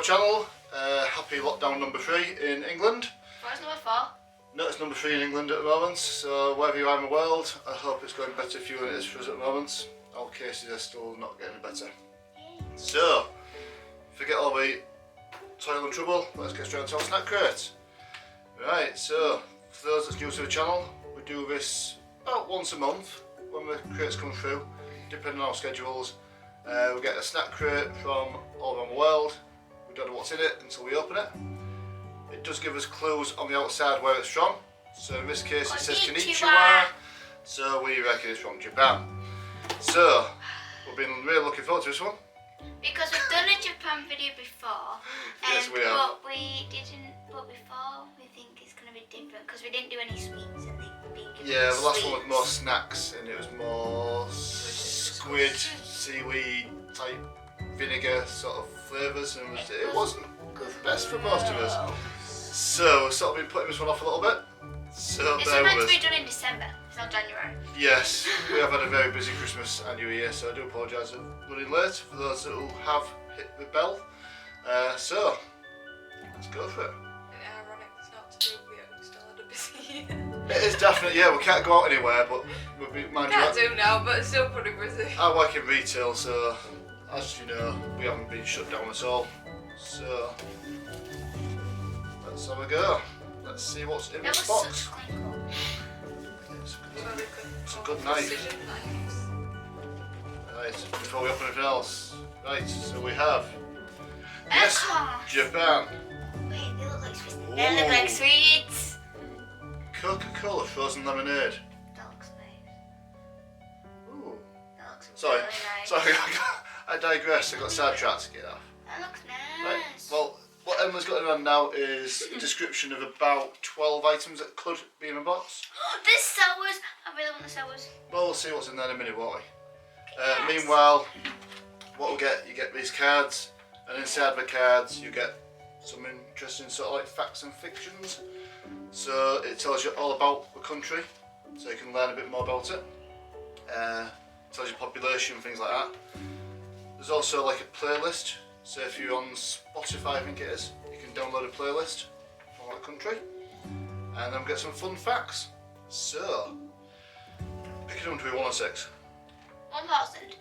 our channel. Happy lockdown number 3 in England. Where's number 4? No, it's number 3 in England at the moment, so wherever you are in the world, I hope it's going better for you than it is for us at the moment. Our cases are still not getting better. So, forget all the toil and trouble, let's get straight into our snack crate. Right, so, for those that's new to the channel, we do this about once a month when the crates come through, depending on our schedules. We get a snack crate from all around the world. We don't know what's in it until we open it. It does give us clues on the outside where it's from. So in this case it says Konnichiwa, so we reckon it's from Japan. So we've been really looking forward to this one. Because we've done a Japan video before. Yes, we have. But we didn't, but before we think it's going to be different because we didn't do any sweets and yeah, the last one was more snacks and it was more squid, seaweed type vinegar sort of flavours, and it wasn't the best for most of us. So we've sort of been putting this one off a little bit. So this there was meant was. to be done in December, it's not January. Yes, we have had a very busy Christmas and New Year, so I do apologise for running late for those who have hit the bell. So let's go for it. Ironic not to do, we still had a busy year. It is definitely, yeah, we can't go out anywhere, but we'll be, mind Can't you, do now, but it's still pretty busy. I work in retail, so as you know, we haven't been shut down at all. So let's have a go. Let's see what's in this box. It's a good knife. Precision knives. Right, before we open anything else. Right, so we have. Of Yes, course. Japan. Wait, they look like sweets. Ooh. They look like sweets. CocaCola frozen lemonade. That looks nice. Ooh. That looks Sorry, really nice. sorry, I digress. I got sidetracked. Get off. That looks Right. nice. Well, what Emma's got in her hand now is a description of about 12 items that could be in a box. This sours. I really want the sours. Well, we'll see what's in there in a minute, won't we? Yes. Meanwhile, what we'll get, you get these cards, and inside the cards you get some interesting sort of like facts and fictions. So it tells you all about the country, so you can learn a bit more about it. Tells you population, things like that. There's also like a playlist, so if you're on Spotify, I think it is, you can download a playlist from that country. And then we get some fun facts. So, pick a number between 1 and 6. 1,000.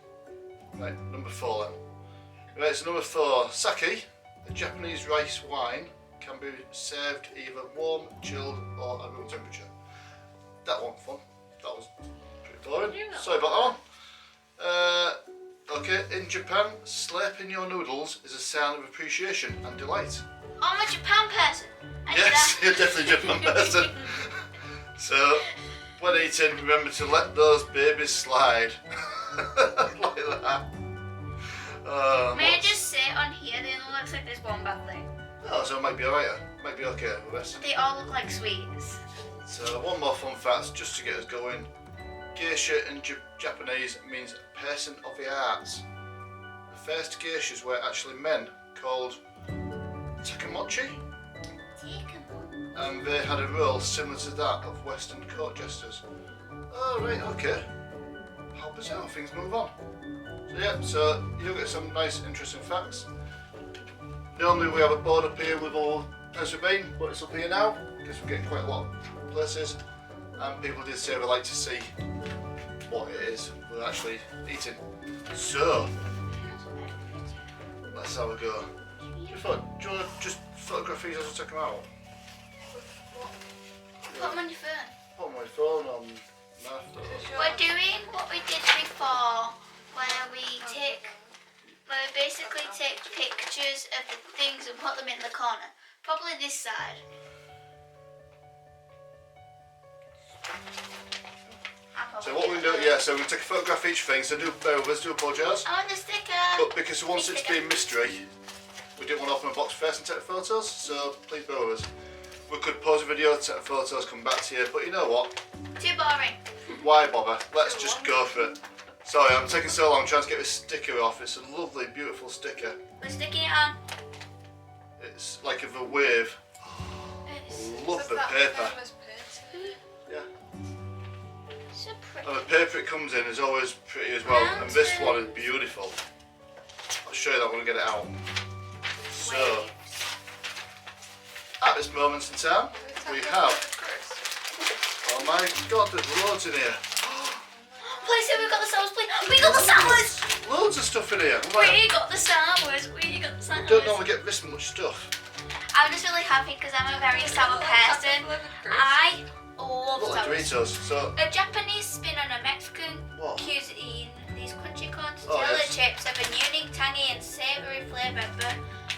Right, number 4 then. Right, so number 4, sake, a Japanese rice wine, can be served either warm, chilled, or at room temperature. That one fun. That was pretty boring. Sorry about that one. Okay, in Japan, slurping your noodles is a sign of appreciation and delight. Oh, I'm a Japan person. I did Yes, that. you're definitely a Japan person. So, when eating, remember to let those babies slide. Like that. May I just say on here, they only looks like there's one bad thing. Oh, so it might be alright. Might be okay with this. They all look like sweets. So one more fun fact just to get us going. Geisha in Japanese means person of the arts. The first geishas were actually men called takemochi, and they had a role similar to that of Western court jesters. Oh right, okay. How bizarre, things move on. So yeah, so you'll get some nice interesting facts. Normally we have a board up here with all places we've been, but it's up here now because we're getting quite a lot of places, and people did say they like to see what it is we're actually eating. So let's have a go. Do you want to just photograph these as we take them out? Put them on your phone. Put on my phone on my phone. We're doing what we did before, where we basically take pictures of the things and put them in the corner. Probably this side. So what we do, yeah, so we take a photograph of each thing, so do bear with us, do apologise. I want the sticker. But because once it's been mystery, we didn't want to open a box first and take the photos, so please bear with us. We could pause the video, take the photos, come back to you, but you know what? Too boring. Why bother? Let's just go for it. Sorry, I'm taking so long trying to get this sticker off. It's a lovely, beautiful sticker. We're sticking it on. It's like of a wave. Love the paper. Yeah. So pretty. And the paper it comes in is always pretty as well. And this one is beautiful. I'll show you that when I get it out. So, at this moment in time, we have. Oh my God, there's loads in here. Please say we got the sours, please. We got the sours! Loads of stuff in here. We got the sours. We got the sours. Don't normally get this much stuff. I'm just really happy because I'm a very sour person. I love Look like sours. Doritos. So, A Japanese spin on a Mexican What? cuisine. These crunchy corn Oh, tortilla yes. chips have a unique, tangy and savoury flavour,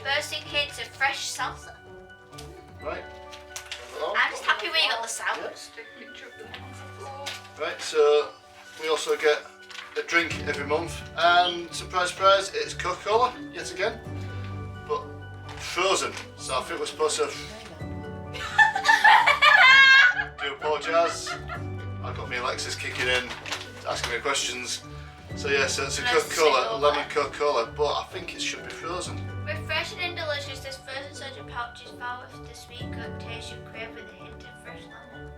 bursting hints of fresh salsa. right. I'm just happy we got the sours. Right, so we also get a drink every month, and surprise, surprise, it's Coca-Cola yet again, but frozen. So I think we're supposed to do apologise. I've got me Alexis kicking in, asking me questions. So yeah, so it's a Let's Coca-Cola, see. a lemon Coca-Cola, but I think it should be frozen. Refreshing and delicious, this frozen soda pouch is found with the sweet good taste you crave with a hint of fresh lemon.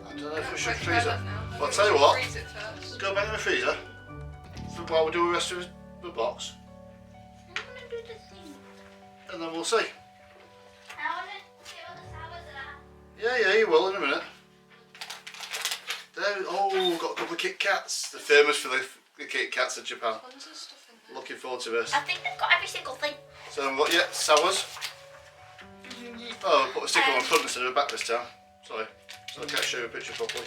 I don't know if we should freeze it. Well, I'll tell you what, go back in the freezer while we do the rest of the box, I'm gonna do the thing. and then we'll see. I wanna see what the sours are. Yeah, you will in a minute. There, oh, got a couple of Kit Kats. They're famous for the Kit Kats in Japan. Tons of stuff in there. Looking forward to this. I think they've got every single thing. So we've got, yeah, sours. Oh, I put a sticker on the front instead of the back this time. Sorry. So I can't show you a picture properly.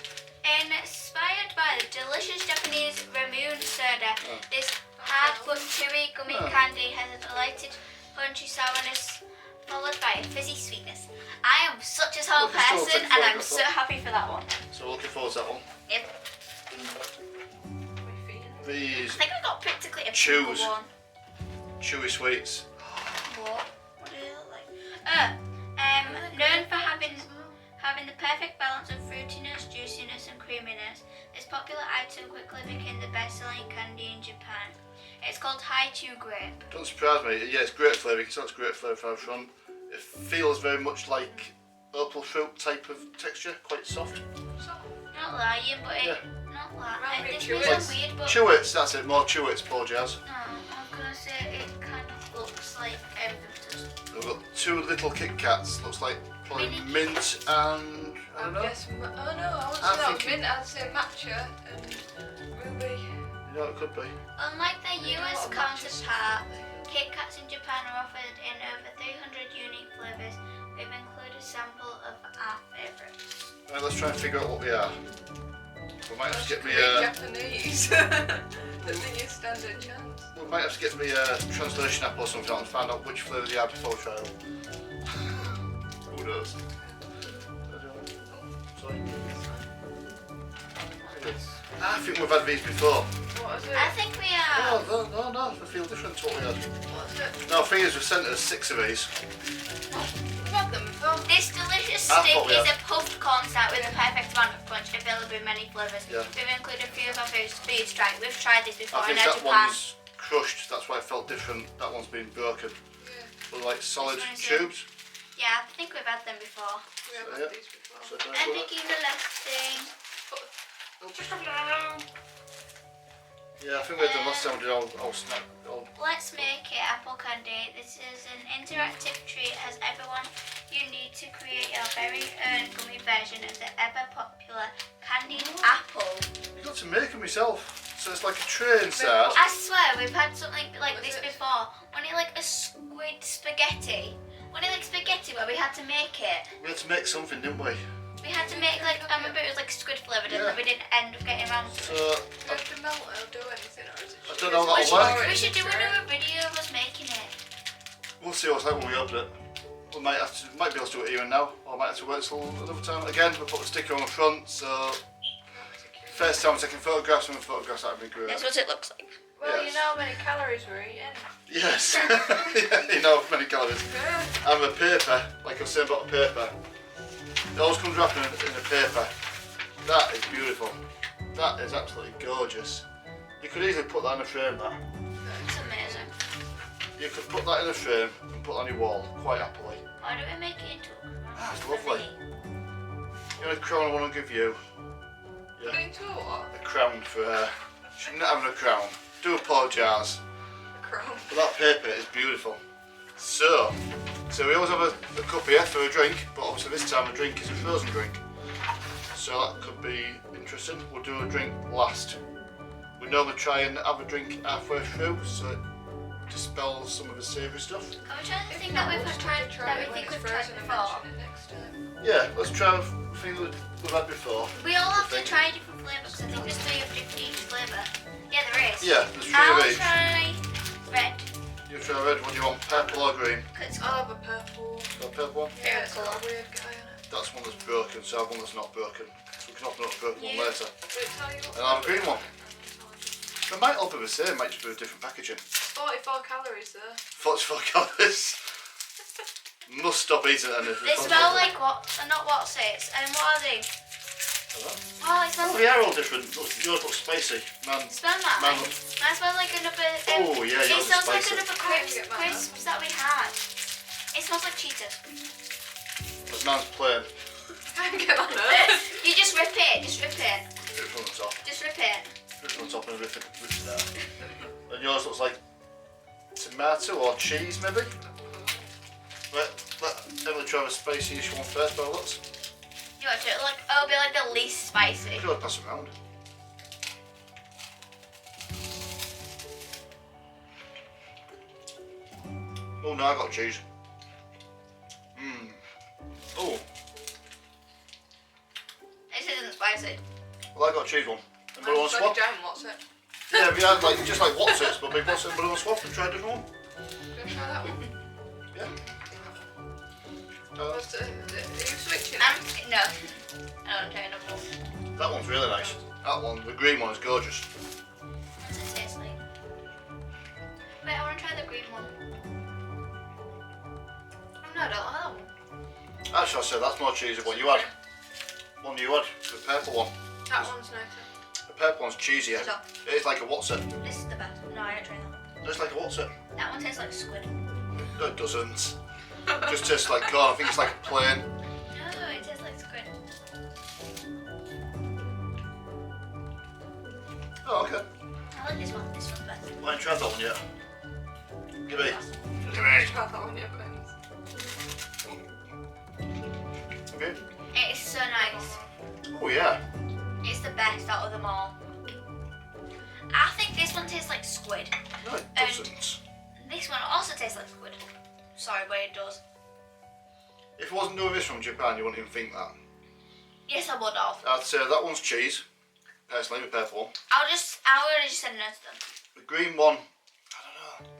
Inspired by the delicious Japanese Ramune soda, this hard but chewy gummy Oh. candy has a delighted punchy sourness followed by a fizzy sweetness. I am such a sour Look, it's still person take and I'm photographs, so look. happy for that one. So we're looking forward to that one. Yep. These I think we got practically a Chews. purple one. chewy sweets. What? What do they look like? Known for having the perfect balance of fruitiness, juiciness and creaminess, this popular item quickly became the best-selling candy in Japan. It's called Haichu grape. Don't surprise me. Yeah, it's great flavour. You can tell it's great flavour from the front. It feels very much like apple fruit type of texture, quite soft. Not lying, but it, Yeah. not lying. Rounded This Chewits. is weird, but Chewits, that's it. More Chewits, poor Jazz. no, I'm gonna say it kind of looks like everything. We've got two little Kit Kats. Looks like probably mint and I don't know. Yes, oh no, I was I'm not thinking- mint, I'd say matcha and ruby. You know what it could be. Unlike their You know US what a matcha's counterpart, like. Kit Kats in Japan are offered in over 300 unique flavours. We've included a sample of our favourites. Right, let's try and figure out what we are. We might have to get me Japanese. The biggest standard chance. we might have to get me a translation app or something and find out which flavour they are before we try them. Who knows? Sorry. I think we've had these before. What is it? I think we are. No, they feel different to what we had. What's it? No, thing is, we've sent us 6 of these. We've had them before. This delicious I stick thought we is had. a puffed cornstarch with a perfect amount of crunch, available in many flavours. Yeah. We've included a few of our foods for you to try. We've tried this before I in think that Japan. one's crushed, that's why it felt different. That one's been broken. Yeah, But like solid This one is tubes. Yeah, I think we've had them before. we have Yeah. had these before. So can I I'm put that? thinking the last thing. Yeah, I think we had them last time we did all snack. Let's make it apple candy. This is an interactive treat as everyone you need to create your very own gummy version of the ever popular candied apple. You got to make them myself. So it's like a tray inside. I swear we've had something like What this is it? before. When it like a squid spaghetti. When it like spaghetti where we had to make it. We had to make something, didn't we? We had to make like, I remember it was like squid flavoured and then we didn't end up getting around to it. So Do you have to melt it or do anything, or is it I just- don't know, is it that'll just work. We should do tray? another video of us making it. we'll see what's like when we open it. We might be able to do it even now, or might have to wait till another time. Again, we put the sticker on the front, so first time we're taking photographs and photographs, that'd be great. That's what it looks like. Well, Yes. you know how many calories we're eating. Yes, yeah, you know many calories. Yeah. And the paper, like I was saying about the paper, it always comes wrapped in a paper. That is beautiful. That is absolutely gorgeous. You could easily put that in a frame, that. It's amazing. You could put that in a frame and put it on your wall, quite happily. Why don't we make it into a crown? That's for lovely. me? You know a crown I want to give you? Put it into a what? A crown for her. She's not having a crown. Do apologise. A crown. But that paper is beautiful. So, So we always have a cup here for a drink, but obviously this time a drink is a frozen drink. So that could be interesting. We'll do a drink last. We normally try and have a drink halfway through, so it dispels some of the savoury stuff. Can we try the thing that we've tried that we think we've tried before? Yeah, let's try the thing that we've had before. We all have to try a different flavour because I think there's 3 of each flavour. Yeah, there is. Yeah, there's 3 I'll of each. try red. You try red, what do you want, purple or green? I'll have a purple. Got a purple one? Yeah, it's got a weird guy in it. That's one that's broken, so I have one that's not broken. So we can open up a broken one later. Did it tell you what? And I'll have a green one. They might all be the same, might just be with different packaging. 44 calories there. 44 calories. Must stop eating anything. They smell like what? Not what's it? And what are they? Oh, it smells Oh, like. they are all different. Yours looks spicy. Smell that? Mine Mine looks... smells like another. Oh, yeah, It yours is smells like spicy. another crisps that we had. It smells like Cheetos. But mine's plain. Can't get on it. You just rip it. Just rip it. Rip from the top. Just rip it. Rip from the top and rip it there. And yours looks like tomato or cheese, maybe? Let Emily try the spicy-ish one first, by the looks. You want to? Like, it'll be like the least spicy. Could pass it around. Oh no, I got cheese. Oh, This isn't spicy. well I got a cheese one. Anybody want Mine's to like swap? a jam, what's it? Yeah, if you had like just like what's it, but maybe what's it? Anybody want to swap and try a different one? Do you try that one? Yeah. What's it? Are you switching? No. I don't try another one. That one's really nice. That one, the green one, is gorgeous. What does it taste like? Wait, I want to try the green one. Oh no, I don't like that one. Actually, I said that's more cheesy than what you had. One you had, the purple one. That one's nicer. The purple one's cheesier. So, It is like a what's it? this is the best. No, I don't try that one. It's like a what's it? That one tastes like squid. No, it doesn't. Just tastes like corn. I think it's like a plain. No, it tastes like squid. Oh, okay. I like this one. This one's better. I haven't tried that one yet. Give me. Give me. Try that one, yeah, but Okay. It is so nice. Oh yeah. It's the best out of them all. I think this one tastes like squid. No, it doesn't. This one also tastes like squid. Sorry, but it does. If it wasn't doing this from Japan, you wouldn't even think that. Yes, I would have. I'd say that one's cheese. Personally, the purple one. I already just said no to them. The green one, I don't know.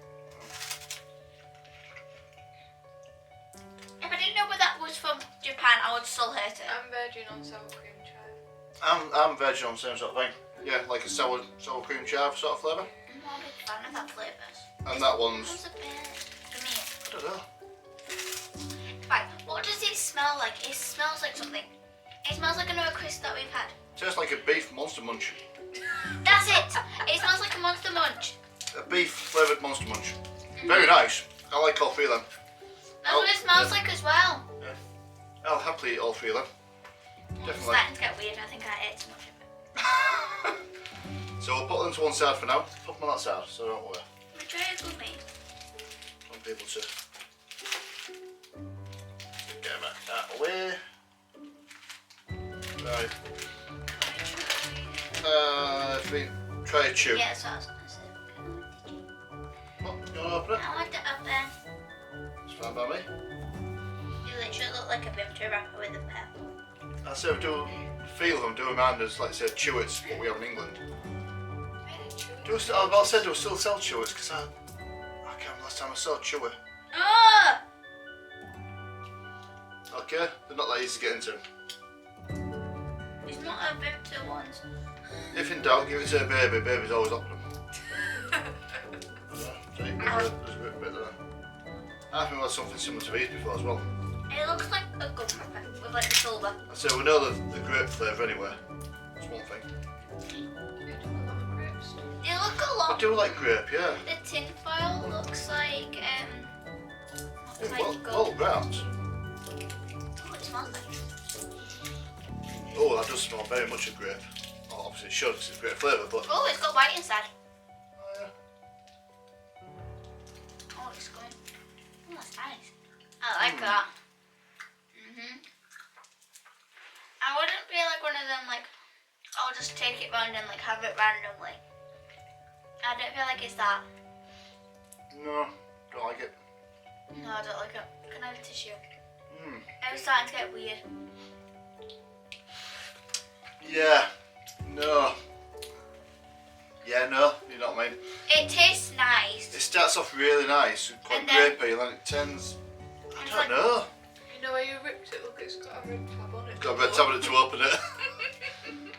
If I didn't know where that was from Japan, I would still hate it. I'm virgin on sour cream chai. I'm veg on the same sort of thing. Yeah, like a sour cream chive sort of flavour. I'm not a big fan of that flavours. And that one's, It's a bit for me. I don't know. Right, what does it smell like? It smells like something. It smells like another crisp that we've had. Tastes like a beef Monster Munch. That's it. It smells like a Monster Munch. A beef flavoured Monster Munch. Very nice. I like all 3 of them. That's what it smells like as well. Yeah. I'll happily eat all 3 of them. It's Definitely. starting to get weird. I think I ate too much of it. So we'll put them to one side for now. Put them on that side, so don't worry. We try a gummy. I want people to get them out of the way. Right. If we try a chew. Yeah, that's what I was gonna say. What? You want to open it? I like the oven. It's fine by me. You literally look like a Vimto wrapper with a purple. I say we do feel them, do remind us, like say Chewits, what we have in England. Do we still, I said do we still sell Chewits because I can't remember last time I saw a Chewy. Oh! Okay, they're not that easy to get into. It's not a Vimto ones. If in doubt, give it to a baby. Babies always open them. So there's a bit there. I think we had something similar to these before as well. It looks like a gum wrapper with like the silver. I say we know the grape flavour anyway. That's one thing. They look a I lot. do like grape, yeah. The tin foil looks like Well, ground. Oh, it smells nice. Oh, that does smell very much of grape. Oh, obviously it should because it's grape flavour, but. Oh, it's got white inside. Oh, yeah. Oh, it's going. Oh, that's nice. I I like that. I wouldn't be like one of them like, I'll just take it round and like have it randomly. I don't feel like it's that. No, don't like it. No, I don't like it. Can I have a tissue? Mm. It was starting to get weird. Yeah, no. Yeah, no, you know what I mean. It tastes nice. It starts off really nice, quite And then- grapey, and then it turns. I It's don't like- know. You know where you ripped it? Look, it's got a red tab on it. Got a red tablet to open it.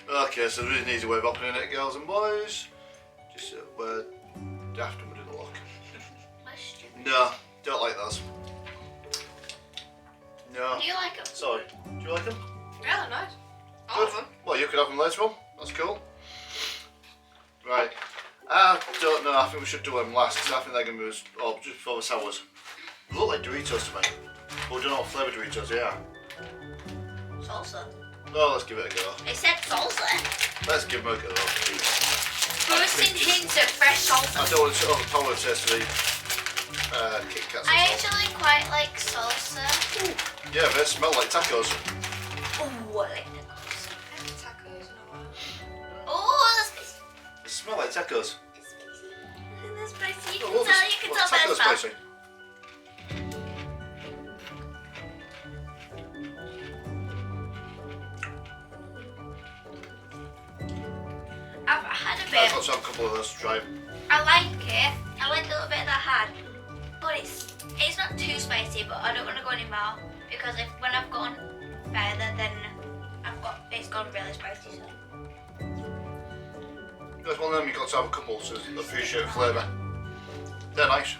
Okay, so there is an easy way of opening it, girls and boys. Just where daft and we do the lock. That's stupid. No, don't like those. No. Do you like them? Sorry. Do you like them? Yeah, they're nice. All of Good. them. Well, you could have them later on. That's cool. Right. I don't know. I think we should do them last because I think they're going to be just before the sours. They look like Doritos to me. But we don't know what flavour Doritos they are. Salsa. No, let's give it a go. It said salsa. Let's give them a go. Boosting hints of fresh salsa. I don't want to overpower the taste of the Kit Kats. I and salt. actually quite like salsa. Yeah, they smell like tacos. Oh, I like tacos. I haven't had tacos in a while. Oh, that's spicy. They smell like tacos. That's spicy. You Oh, can well, tell. You can tell by the tacos smell. spicy. I've had a I've bit. got to have a couple of those to try. I like it. I like the little bit that I had, but it's not too spicy. But I don't want to go any more because when I've gone further, then it's gone really spicy. So. There's one of them you've got to have a couple to appreciate the flavour. They're nice.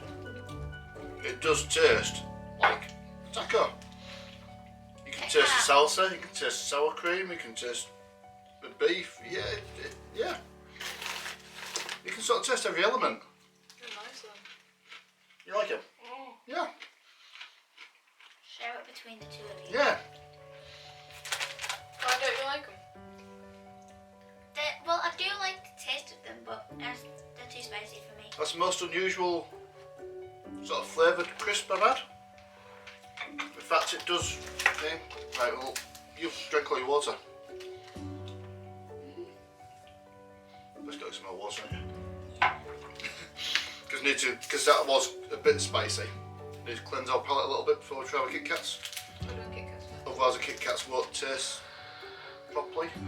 It does taste like taco. You can taste the salsa, you can taste the sour cream, you can taste the beef. Yeah, yeah. You can sort of taste every element. They're nice though. You like it? Oh. Yeah. Share it between the two of you. Yeah. Why don't you like them? Well, I do like the taste of them, but they're too spicy for me. That's the most unusual sort of flavoured crisp I've had. In fact, it does. Okay. Right, well, you drink all your water. Let's get some more water in you. Because that was a bit spicy. Need to cleanse our palate a little bit before we try the Kit Kats. I don't Kit Kats first. Otherwise, the Kit Kats won't taste properly. Can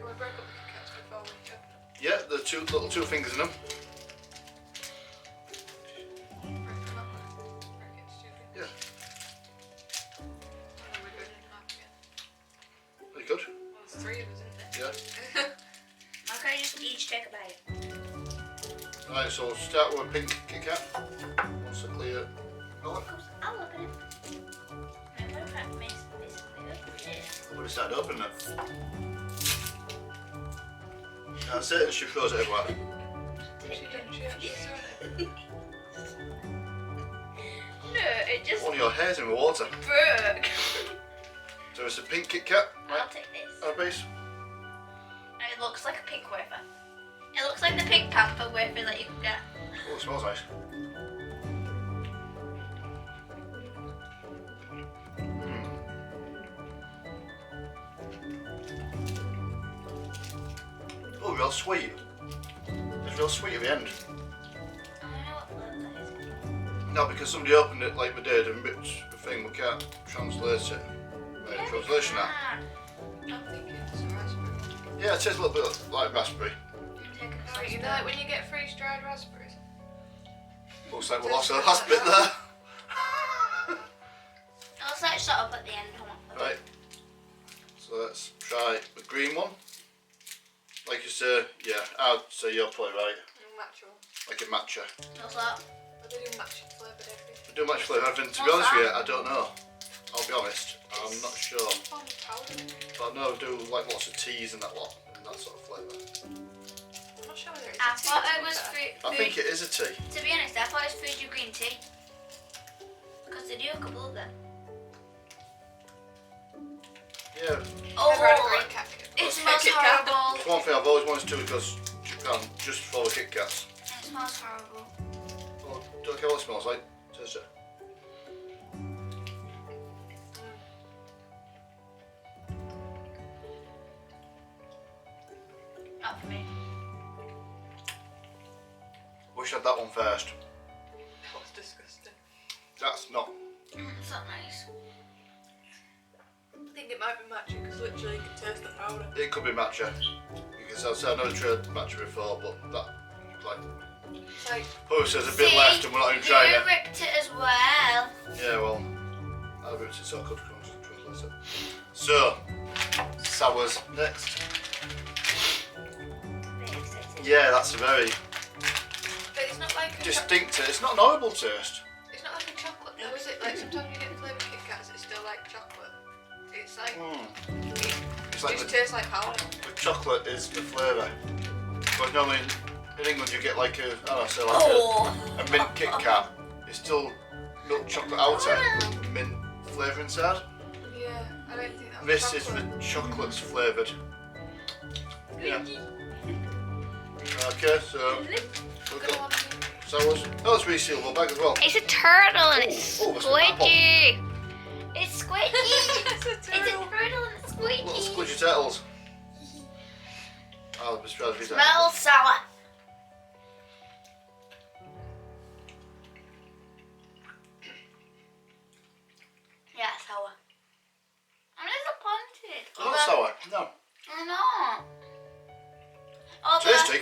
we break up the Kit Kats before we open them? Yeah, the little two fingers in them. Break them up. Break it to 2 fingers. Yeah, And then we're going in half again. pretty good. Well, there's 3 of us, isn't Yeah. there? Okay, just each take a bite. Right, so we'll start with a pink Kit Kat. Once a clear palate. I'll open it. Right, what if I basically open it? We'll start opening it. That's it, she throws it everywhere. She actually threw it. No, it just One of your hairs in the water. broke. So it's a pink Kit Kat, I'll right? take this. On a base. It looks like a pink wafer. It looks like the pink pamper wafer that you can get. Oh, it smells nice. Oh, real sweet. It's real sweet at the end. I don't know what flavor that is. No, because somebody opened it like we did and bits the thing, we can't translate it. Right, translation that. I'm thinking it's a raspberry. Yeah, it tastes a little bit like raspberry. Oh, you know, like when you get freeze-dried raspberries. Looks like we lost the last bit there. I'll set shut up at the end. Right. So let's try the green one. Like you say, yeah, I'd say you're probably right. Matcha. Like a matcha. What's that? But they do matcha flavoured everything. We do much flavour everything. To be What's honest with you, that? I don't know. I'll be honest, I'm not sure. Palm powder. But I know we do like lots of teas and that lot, and that sort of flavour. I'm not sure whether it's I a tea thought or it was something. fruit. I think it is a tea. To be honest, I thought it was Fuji green tea. Because they do a couple of them. Yeah. Oh, Never had a green cat kit. it smells Kit Kat. horrible. It's one thing I've always wanted to do because Japan, just for the Kit Kats. It smells horrible. Well, don't care what it smells like, taste it. that for me. Wish I had that one first. That was disgusting. That's not. It's not nice. I think it might be matcha because literally you can taste the powder. It could be matcha. Because I've never tried matcha before, but that like It's like, probably says a bit left and we're not even trying you it. ripped it as well. Yeah, well, I ripped it so I could translate it. So, sours next. Very excited. Yeah, that's a very but it's not like a distinctive. It's not an horrible taste. it's not like a chocolate though, is it? Like sometimes you get flavoured Kit Kats, it's still like chocolate. It's like It's it like just the tastes like powder. chocolate is the flavour. But normally in England you get like a, I don't know, say like a mint Kit Kat. It's still milk chocolate outer, mint flavour inside. Yeah, I don't think that's This is chocolate. the chocolate's flavoured. Yeah. Okay, so we've Go got on, sours. Oh, it's resealable bag as well. It's a turtle and it's Oh, that's an apple. squidgy. It's squidgy. it's a It's a turtle. turtle and it's squidgy. Little squidgy turtles. I'll be surprised if he's Smells sour. Yeah, sour. I'm disappointed. Not sour, no. I know. Although Tasty.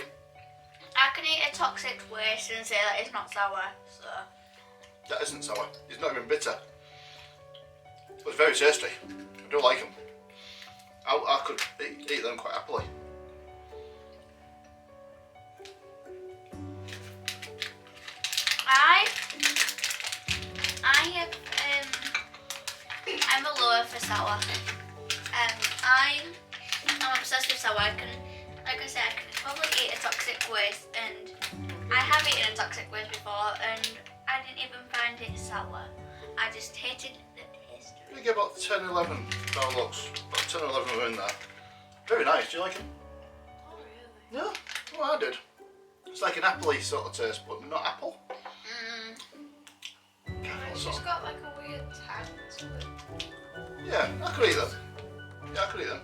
I can eat a toxic waste and say that it's not sour. So That isn't sour. It's not even bitter. It's very tasty. I do like them. I could eat them quite happily. I'm a lower for sour. I'm obsessed with sour. I can, like I said, I can probably eat a toxic waste, and I have eaten a toxic waste before, and I didn't even find it sour. I just hated the taste of You it. get about 10, 11 looks. About 10 or 11 are in there. Very nice. Do you like them? Oh really? Yeah. Well, I did. It's like an appley sort of taste, but not apple. It's just got like a weird tang to it. Yeah, I could eat them. Yeah, I could eat them.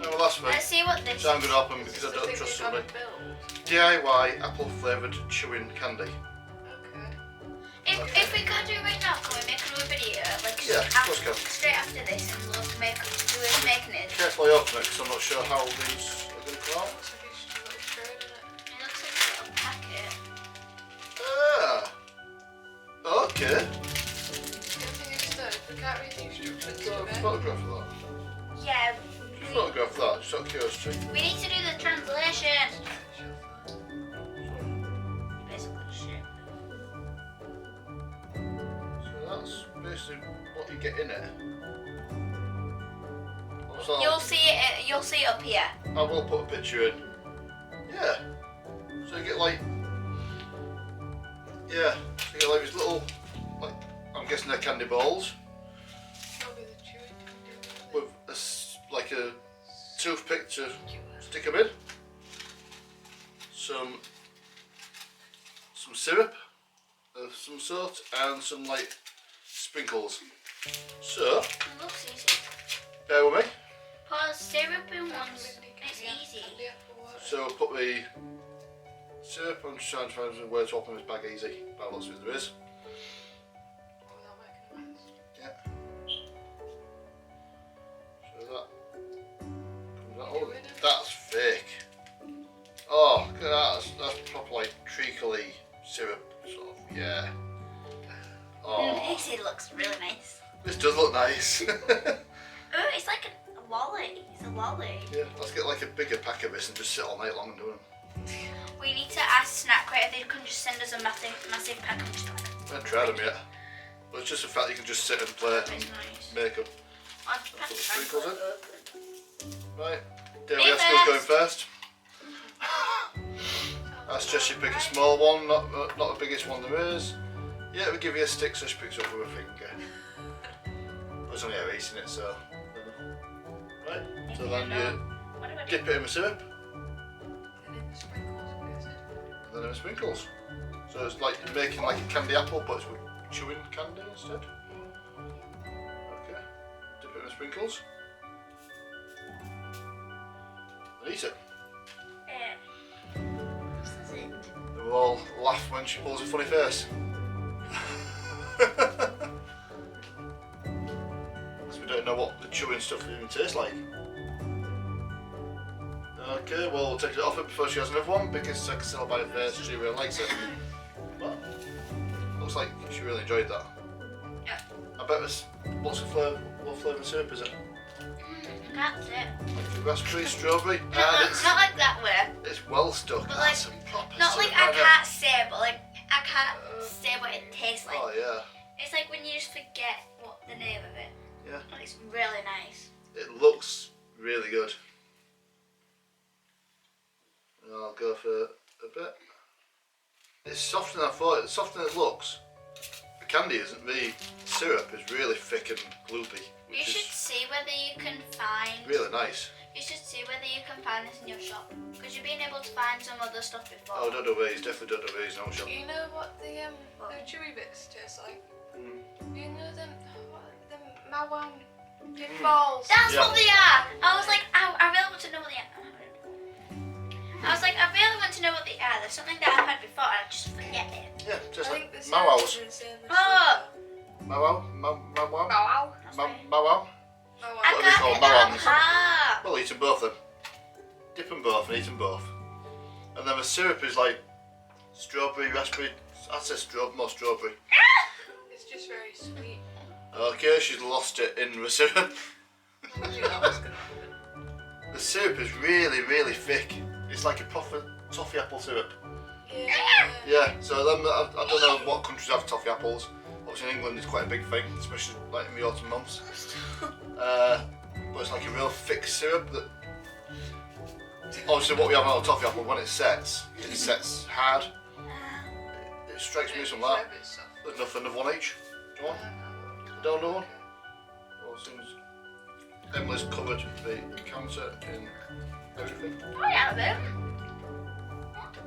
No, well, that's Let's me. see what this So I'm is. going to open Is because this I the don't thing trust you haven't somebody. built? DIY apple flavoured chewing candy. Okay. If we can't do it right now, can we make another video? Like Yeah, of course we can. straight after this, and we'll make do it making it. Carefully open it because I'm not sure how these are going to come out. Looks like it's just a little tray in it. It looks like a little packet. Ah. Okay. The other thing is though, we can't read the instructions Got to a it. photograph of that. Yeah. Photograph of that, just out of curiosity. We need to do the translation. Basically shit. So that's basically what you get in it. So You'll see it. You'll see it up here. I will put a picture in. Yeah. So you get like, yeah, so you get like these little, like, I'm guessing they're candy balls Probably the chewing can do with like a toothpick to stick them in. Some syrup of some sort and some like sprinkles. So, It looks easy. bear with me. Pour syrup in once. It's easy. So we'll put the syrup, I'm just trying to find where to open this bag easy. By lots of it there is. Yeah. So that comes out. Oh, that's fake. Oh, look at that. That's proper like treacly syrup sort of. Yeah. Oh, It looks really nice. this does look nice. Oh, it's like a lolly. It's a lolly. Yeah, let's get like a bigger pack of this and just sit all night long and do them. We need to ask Snack Crate if they can just send us a massive pack of stuff. I haven't tried them yet. But it's just the fact you can just sit and play and It's nice. make them. I'll Put pack the it sprinkles in. back. Right. Daily Me Esco's going first. first. I suggest you pick a small one, not the biggest one there is. Yeah, we give you a stick so she picks up with her finger. But it's only her eating it, so. Right, so then you What do I do? dip it in the syrup And then the sprinkles, I'm guessing. and then in the sprinkles. So it's like you're making like a candy apple, but it's with chewing candy instead. Okay, dip it in the sprinkles and eat it. we all laugh when she pulls a funny face. Because we don't know what the chewing stuff even tastes like. Okay, well we'll take it off her before she has another one because I can tell by her face she really likes it. But looks like she really enjoyed that. Yeah. I bet there's lots of flavour. What flavour syrup is it? That's it. Like raspberry, strawberry. Not like that way. It's well stuck. But That's like, some proper Not like syrup, I isn't it? can't say, but like I can't say what it tastes like. Oh yeah. It's like when you just forget what the name of it. Yeah. But it's really nice. It looks really good. And I'll go for a bit. It's softer than I thought. It's softer than it looks. The candy isn't. The syrup is really thick and gloopy, You which should is see whether you can find. really nice. You should see whether you can find this in your shop because you've been able to find some other stuff before. Oh, Dodo V's, definitely Dodo V's, no shop. You know what the chewy bits taste like? You know them Mawang pinballs? That's Yeah. what they are. I was like, I really want to know what they are. I was like, I really want to know what they are. There's something that I've had before and I just forget it. Yeah, just I like think the Mawows. same as Oh. Mawow? Oh Mawow? wow. Mawow? I What are they can't called? get that Mawangs? apart. Well, eat them both then. Dip them both and eat them both. And then the syrup is like strawberry, raspberry. I'd say more strawberry. It's just very sweet. Okay, she's lost it in the syrup. I knew that was gonna happen. The syrup is really, really thick. It's like a proper toffee apple syrup. Yeah. Yeah, so then I don't know what countries have toffee apples. Obviously in England it's quite a big thing, especially like in the autumn months. But it's like a real thick syrup that obviously what we have on a toffee apple when it sets hard. It strikes me as some like that. There's enough for another one each. Do you want? I don't know one. Well, it seems Emily's covered the counter in everything. Oh yeah, then.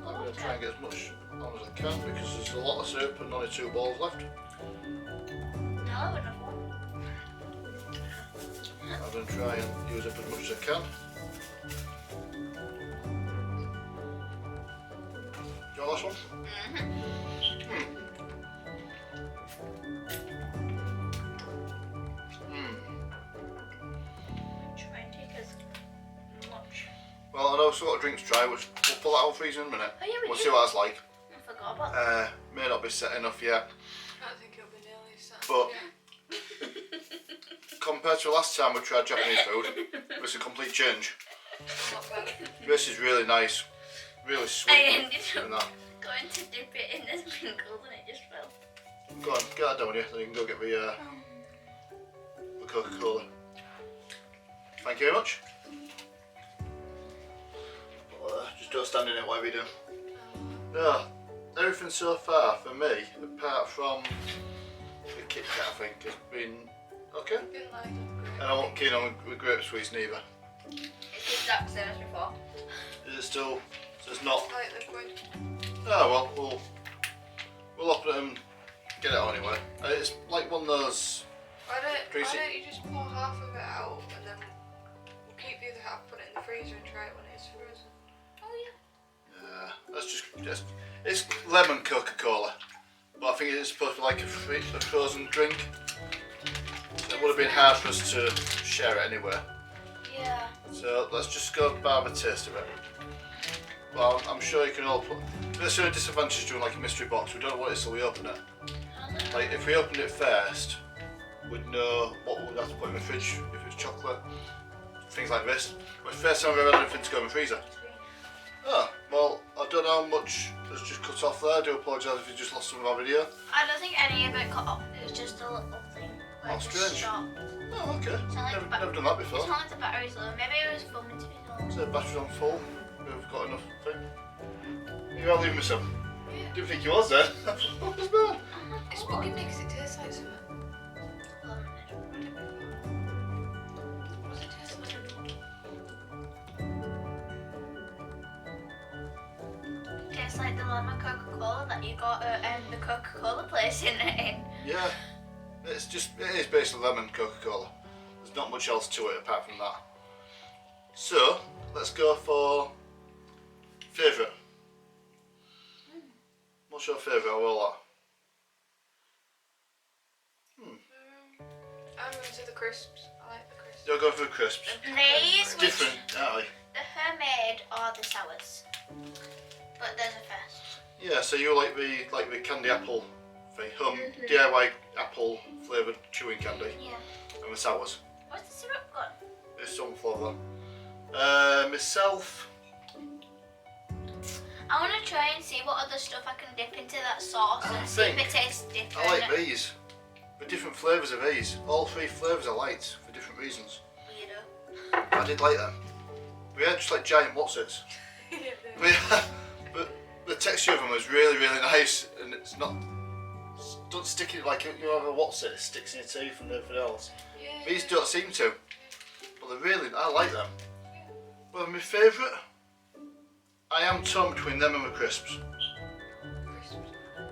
I'm going to try and get as much on as I can because there's a lot of syrup and only 2 balls left. No, enough one. I'm going to try and use up as much as I can. Do you want this one? Try and take as much. Well, I know sort of drinks dry, which we'll pull that out of the freezer in a minute. Oh yeah, we We'll do. see what that's like. I forgot about that. May not be set enough yet, I don't think it'll be nearly set. but compared to last time we tried Japanese food, it's a complete change. Not bad. This is really nice, really sweet. I ended And up that. going to dip it in the sprinkles and it just fell. Go on, get that down with you, then you can go get the CocaCola. Thank you very much. Just don't stand in it, whatever you do. No, everything so far for me, apart from the Kit Kat, I think, has been okay. Didn't like it. And I'm not keen on with grape sweets neither. It's the exact same as before. Is it still? So it's not. Like liquid. Oh well, we'll open it and get it on anyway. It's like one of those. Why Tracy. don't you just pour half of it out and then we'll keep the other half, put it in the freezer and try it when it's frozen. Oh yeah. That's just it's lemon Coca-Cola, but I think it's supposed to be like a frozen drink. So it would have been hard for us to share it anyway. Yeah. So let's just go by the taste of it. Well, I'm sure you can all put. There's a disadvantage doing like a mystery box. We don't know what it is till we open it. Like if we opened it first, we'd know what we'd have to put in the fridge if it's chocolate, things like this. But it's the first time I've ever had anything to go in the freezer. Oh, well, I don't know how much has just cut off there. I do apologise if you just lost some of our video. I don't think any of it cut off. It was just a little thing. Oh, Like strange. shot. Oh, okay. So like Never done that before. It's not like the battery's low. Maybe it was filming to be low. So the battery's on full. We've got enough thing. You're leaving me some. Yeah. Didn't think you was there. What was that? It's bugging me because it tastes like something. What does it taste like? Tastes like the lemon Coca-Cola that you got at the Coca-Cola place in. Yeah. It is basically lemon Coca-Cola. There's not much else to it apart from that. So, let's go for favourite. What's your favourite out of all that? I'm into the crisps. I like the crisps. You're going for the crisps. These, Different, aren't they? the homemade or the sours. But there's a first. Yeah, so you like the candy apple thing, DIY apple flavoured chewing candy, Yeah. and the sours. What's the syrup gone? There's some flavour. Myself, I want to try and see what other stuff I can dip into that sauce I and see if think it tastes different. I like these. The different flavours of these. All 3 flavours I liked for different reasons. Weirdo. I did like them. We had just like giant Wotsits. But the texture of them was really, really nice, and it's not. Don't stick it like you have a Wotsit, it sticks in your teeth and everything else. Yeah. These don't seem to, but they're really. I like them. Well, my favourite. I am torn between them and the crisps.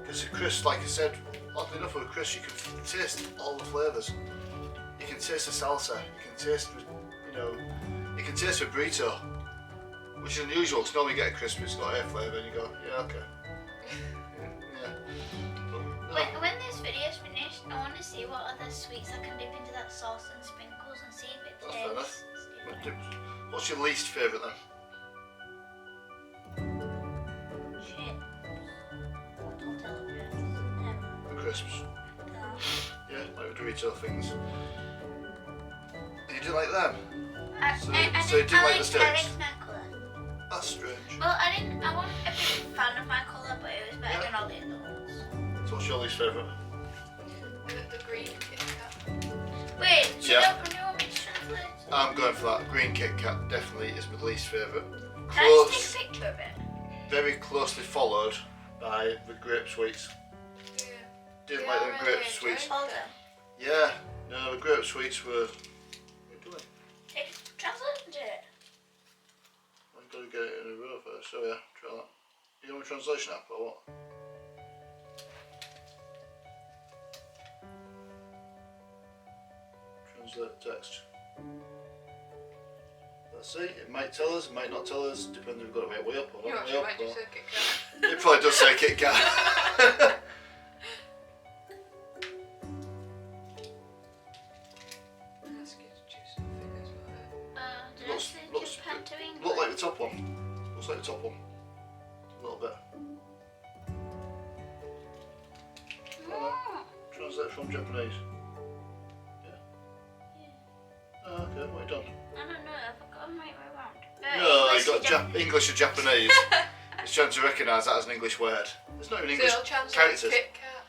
Because the crisps, like I said, oddly enough with the crisps, you can taste all the flavours. You can taste the salsa. You can taste, you can taste the burrito, which is unusual. Because normally you get a crisp, it's got air flavour, and you go, yeah, okay. Yeah. But, When this video's finished, I want to see what other sweets I can dip into that sauce and sprinkles and see if it That's fair enough. tastes different. What's your least favourite then? Chips. Or tortilla The crisps. Yeah, like the Dorito things. You didn't like them? So you didn't like the steaks? I liked my colour. That's strange. Well, I wasn't a big fan of my colour, but it was better than all the other ones. So what's your least favourite? The green Kit Kat. Wait, so Yeah. do you want me to translate? I'm going for that. Green Kit Kat definitely is my least favourite. Can I just take a picture of it? Very closely followed by the grape sweets. Yeah. Didn't Yeah, like I them really grape sweets. enjoyed Hold on. Yeah, no, the grape sweets were. What are you doing? Translate it. I've got to get it in a row first. So yeah, try that. You on a translation app or what? Translate text. Let's see, it might tell us, it might not tell us, depending if we've got it way up or You not actually way might up. just say Kit Kat. It probably does say Kit Kat. That's good to choose some figures for it. Did I say Japan to English? Look like the top one. Looks like the top one. A little bit. Translate from Japanese. Yeah. Oh, okay, what have you done? I don't know, I've got them right way around. No, you got English or Japanese. It's trying to recognise that as an English word. There's not even English So it'll translate characters. Kit Kat.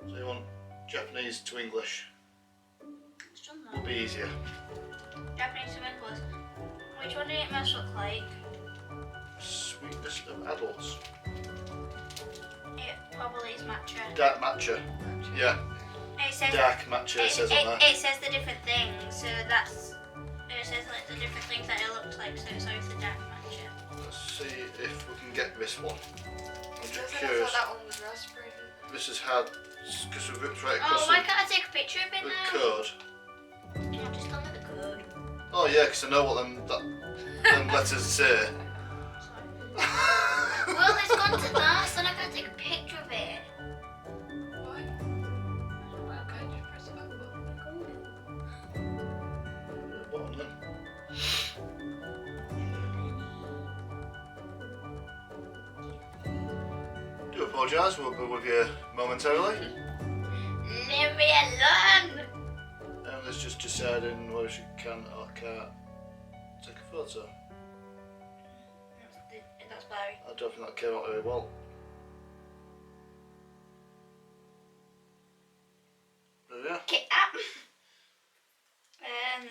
So you want Japanese to English. It's done It'll be easier. Japanese to English. Which one did it must look like? Sweetness of adults. It probably is matcha. Dark matcha. Yeah, It says dark matcha it says on there. it says the different things, so that's it says like the different things that it looks like, so it's always the dark matcha. Let's see if we can get this one. I'm just I curious. thought that one was raspberry. This has had, because we've ripped right Oh, across why can't I take a picture of it the now? code. Oh, just tell me the code. Oh yeah, because I know what them letters say. Well, it's gone to that, so then I can't take a picture of it. Why? Okay, just press the back button. Bottom then. Do apologise, we'll be with you momentarily. Leave me alone! Emily's just deciding whether she can or can't take a photo. That's Barry. I don't think that came out very well. There we are. Get up!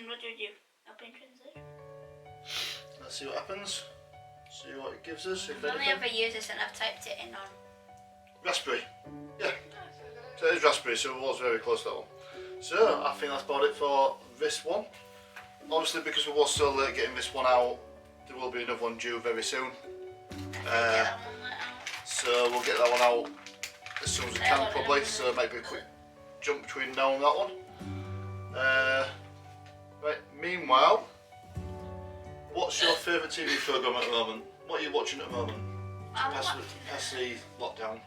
What do we do? Open translation? Let's see what happens. See what it gives us, if I've only anything. ever used this and I've typed it in on. Raspberry. Yeah. So it is raspberry, so it was very close to that one. So I think that's about it for this one. Obviously, because we were so late getting this one out, there will be another one due very soon. Get that one let out. So we'll get that one out as soon as we can, probably. So it might be a quick jump between now and that one. Right. Meanwhile, what's your favourite TV programme at the moment? What are you watching at the moment? I'm Pass watching the lockdown.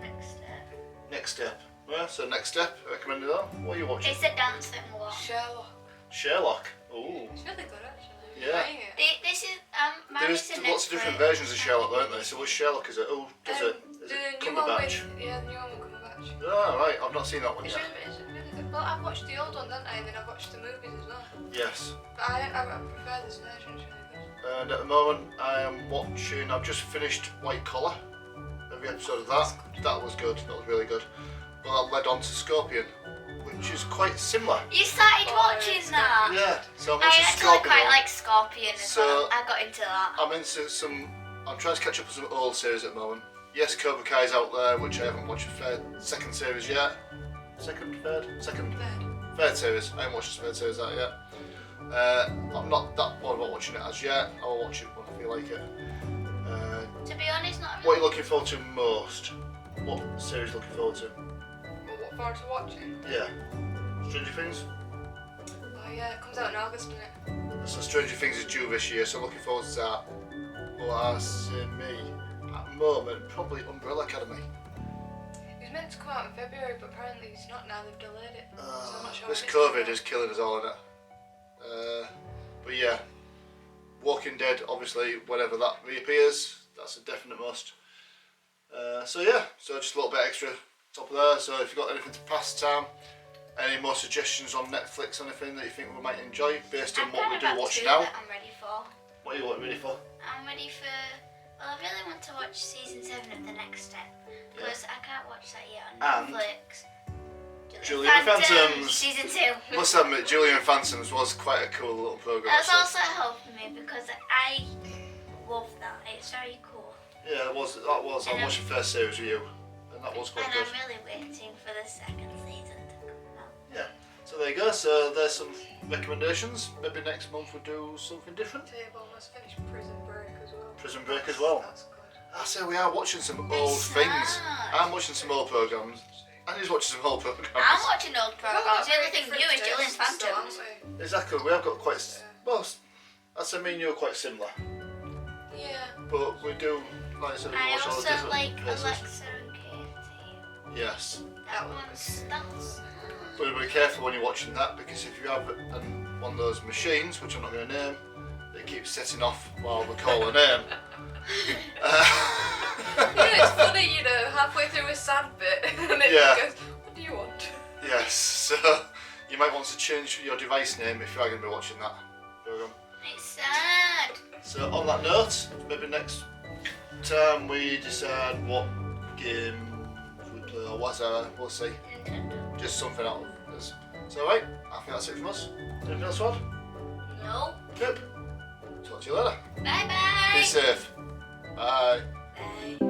next step. Next step. Yeah, so next step, recommended that. What are you watching? It's a dance thing one. Sherlock. Sherlock. Ooh. It's really good actually. Yeah. Playing it. This is There's lots of different versions of Sherlock, aren't there? So which Sherlock is it? Oh, is it? Is it The new one Cumberbatch? with, yeah, the new one with Cumberbatch. Oh, right, I've not seen that one It's yet. really good. Well, I've watched the old one, didn't I? And then I've watched the movies as well. Yes. But I prefer this version, it's really good. And at the moment, I am watching. I've just finished White Collar. Every episode of that. That was good. That was really good. But that led on to Scorpion, which is quite similar. You started Oh, watching it's that? Yeah. So I'm I watching actually Scorpion. quite like Scorpion as So- well. I got into that. I'm into some. I'm trying to catch up with some old series at the moment. Yes, Cobra Kai's out there, which I haven't watched the second series yet. Second third series. I haven't watched the third series out yet. I'm not that bored about watching it as yet. I'll watch it when I feel like it. To be honest, not What are you looking forward to most? What series are you looking forward to? Well, what forward to watching? Yeah. Stranger Things? Oh yeah, it comes out in August, doesn't it? So Stranger Things is due this year, so looking forward to that. Well, me, at the moment, probably Umbrella Academy. It was meant to come out in February, but apparently it's not now, they've delayed it. So I'm not sure This when it's COVID coming is killing us all, isn't it? But yeah, Walking Dead, obviously, whenever that reappears, that's a definite must. So yeah, so just a little bit extra top of there. So if you've got anything to pass the time, any more suggestions on Netflix, anything that you think we might enjoy based on what we do watch now? That I'm ready for. What are you ready for? I'm ready for. Well, I really want to watch season 7 of The Next Step because I can't watch that yet on And Netflix. Julian Phantoms. Season 2. Must admit, Julian Phantoms was quite a cool little program. That's actually. also helping me because I love that. It's very cool. Yeah, it was. That was. I watched the first series with you, and that was quite And good. I'm really waiting for the second season to come out. Yeah. So there you go. So there's some recommendations. Maybe next month we'll do something different. I've almost finished Prison Break as well. Prison Break as well. That's good. I say we are watching some old It's things. not. I'm watching some old programs. And he's watching some old programs. I'm watching old We've all got programs. The only very thing different new is Julian tastes, though, Phantoms. haven't we? Exactly. We have got quite. Well, I'd say me and you are quite similar. Yeah. But we do, like I said, we I watch all the also different like places. Alexa and Katie. Yes. That one's that's. But be careful when you're watching that, because if you have one of those machines, which I'm not going to name, that keeps setting off while we call a name. Yeah, it's funny, you know, halfway through a sad bit, and it Yeah. just goes, what do you want? Yes, so you might want to change your device name if you are going to be watching that program. It's sad. So on that note, maybe next time we decide what game we play or whatever, we'll see. Nintendo. Just something out of us. So right, I think that's it from us. Anything else, Rod? No. Nope. Talk to you later. Bye bye. Be safe. Bye. Bye.